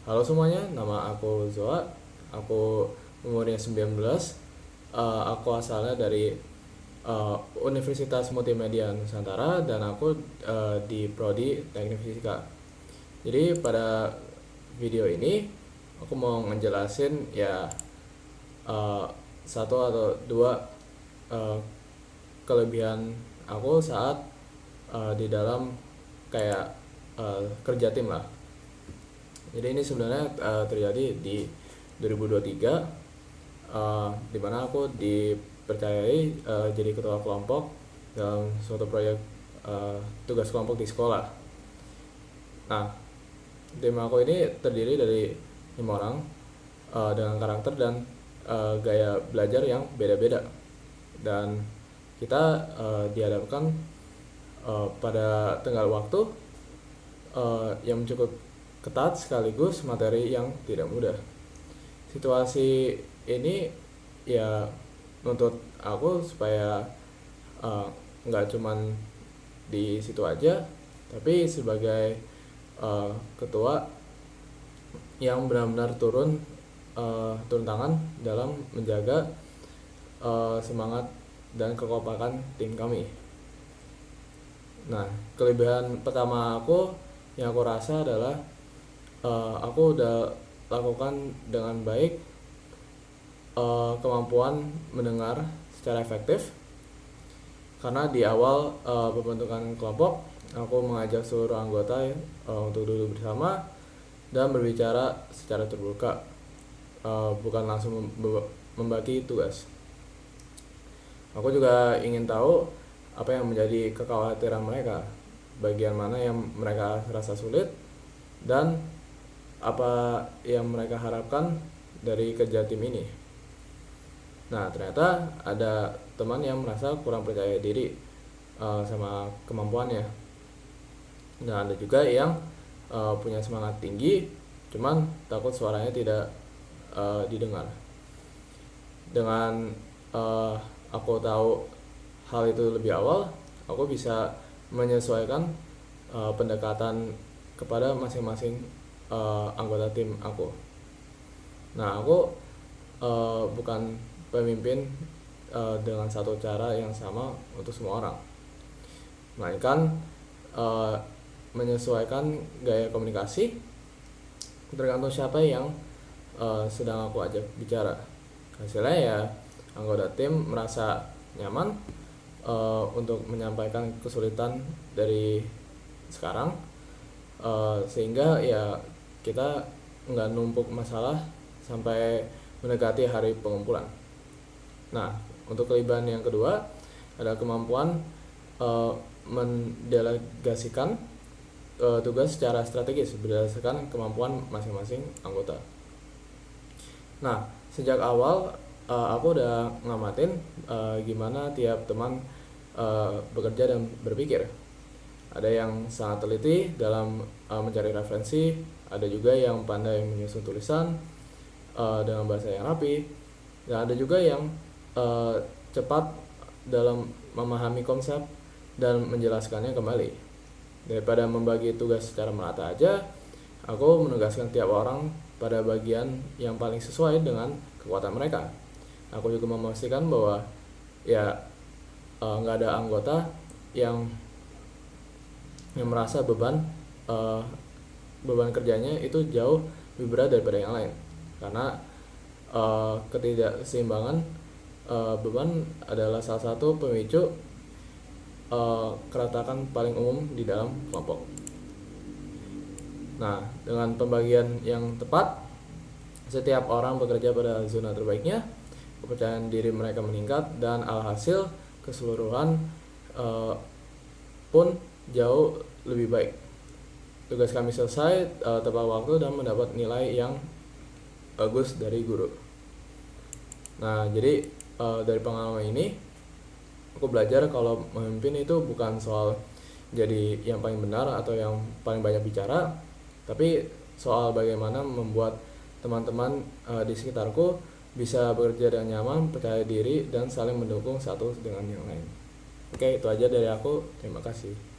Halo semuanya, nama aku Zoa. Aku umurnya 19. Aku asalnya dari Universitas Multimedia Nusantara dan aku di Prodi Teknik Fisika. Jadi pada video ini aku mau ngejelasin ya uh, satu atau dua uh, kelebihan aku saat di dalam kayak kerja tim lah. Jadi ini sebenarnya terjadi di 2023, di mana aku dipercayai jadi ketua kelompok dalam suatu proyek tugas kelompok di sekolah. Nah, tim aku ini terdiri dari 5 orang dengan karakter dan gaya belajar yang beda-beda. Dan kita dihadapkan pada tenggat waktu yang cukup ketat sekaligus materi yang tidak mudah. Situasi ini ya nuntut aku supaya nggak cuman di situ aja, tapi sebagai ketua yang benar-benar turun tangan dalam menjaga semangat dan kekompakan tim kami. Nah, kelebihan pertama aku yang aku rasa adalah aku udah lakukan dengan baik kemampuan mendengar secara efektif, karena di awal pembentukan kelompok aku mengajak seluruh anggota untuk duduk bersama dan berbicara secara terbuka, bukan langsung membagi tugas. Aku juga ingin tahu apa yang menjadi kekhawatiran mereka, bagian mana yang mereka rasa sulit, dan apa yang mereka harapkan dari kerja tim ini. Nah, ternyata ada teman yang merasa kurang percaya diri sama kemampuannya. Nah, ada juga yang punya semangat tinggi, cuman takut suaranya tidak didengar. Dengan aku tahu hal itu lebih awal, aku bisa menyesuaikan pendekatan kepada masing-masing anggota tim aku. Nah, aku bukan pemimpin dengan satu cara yang sama untuk semua orang, melainkan menyesuaikan gaya komunikasi tergantung siapa yang sedang aku ajak bicara. Hasilnya ya anggota tim merasa nyaman untuk menyampaikan kesulitan dari sekarang, sehingga ya kita nggak numpuk masalah sampai mendekati hari pengumpulan. Nah, untuk kelebihan yang kedua ada kemampuan mendelegasikan tugas secara strategis berdasarkan kemampuan masing-masing anggota. Nah, sejak awal aku udah ngamatin gimana tiap teman bekerja dan berpikir. Ada yang sangat teliti dalam mencari referensi, ada juga yang pandai menyusun tulisan dengan bahasa yang rapi, dan ada juga yang cepat dalam memahami konsep dan menjelaskannya kembali. Daripada membagi tugas secara merata aja, aku menugaskan tiap orang pada bagian yang paling sesuai dengan kekuatan mereka. Aku juga memastikan bahwa ya nggak ada anggota yang merasa beban kerjanya itu jauh lebih berat daripada yang lain, karena ketidakseimbangan beban adalah salah satu pemicu keretakan paling umum di dalam kelompok. Nah, dengan pembagian yang tepat, setiap orang bekerja pada zona terbaiknya, kepercayaan diri mereka meningkat, dan alhasil keseluruhan pun jauh lebih baik. Tugas kami selesai tepat waktu dan mendapat nilai yang bagus dari guru. Nah, jadi dari pengalaman ini aku belajar kalau memimpin itu bukan soal jadi yang paling benar atau yang paling banyak bicara, tapi soal bagaimana membuat teman-teman di sekitarku bisa bekerja dengan nyaman, percaya diri, dan saling mendukung satu dengan yang lain. Oke, itu aja dari aku. Terima kasih.